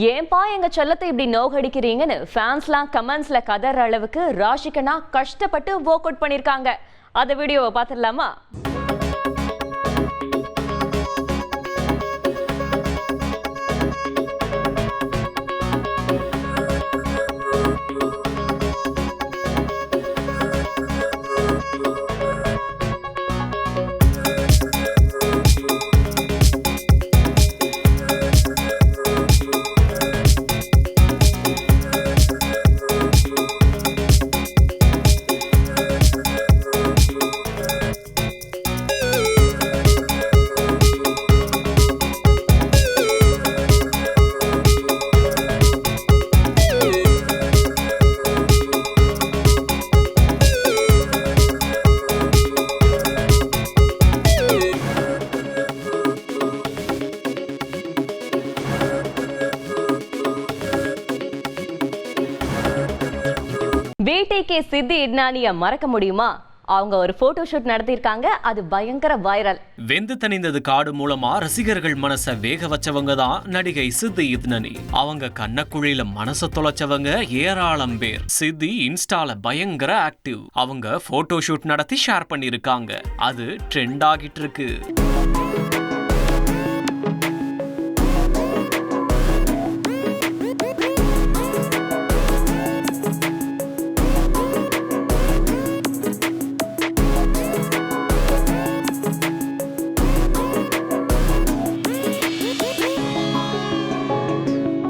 ஏன்பா எங்க செல்லத்தை இப்படி நோகடிக்கிறீங்கன்னு ஃபேன்ஸ்லாம் கமெண்ட்ஸ்ல கதற அளவுக்கு ராஷிகனா கஷ்டப்பட்டு ஒர்க் அவுட் பண்ணிருக்காங்க. அந்த வீடியோவை பார்த்துடலாமா? VTK சித்தி இட்னானிய மறக்க முடியுமா? அவங்க ஒரு போட்டோ ஷூட் நடத்திருக்காங்க. அது பயங்கர வைரல். வெந்து தணிந்தது காடு மூலமா ரசிகர்கள் மனச வேக வச்சவங்க தான் நடிகை சித்தி இட்னானி. அவங்க கண்ணக்குழியில மனச தொலைச்சவங்க ஏராளம் பேர். சித்தி இன்ஸ்டால பயங்கர ஆக்டிவ். அவங்க போட்டோ ஷூட் நடத்தி ஷேர் பண்ணிருக்காங்க. அது ட்ரெண்ட் ஆகிட்டு இருக்கு.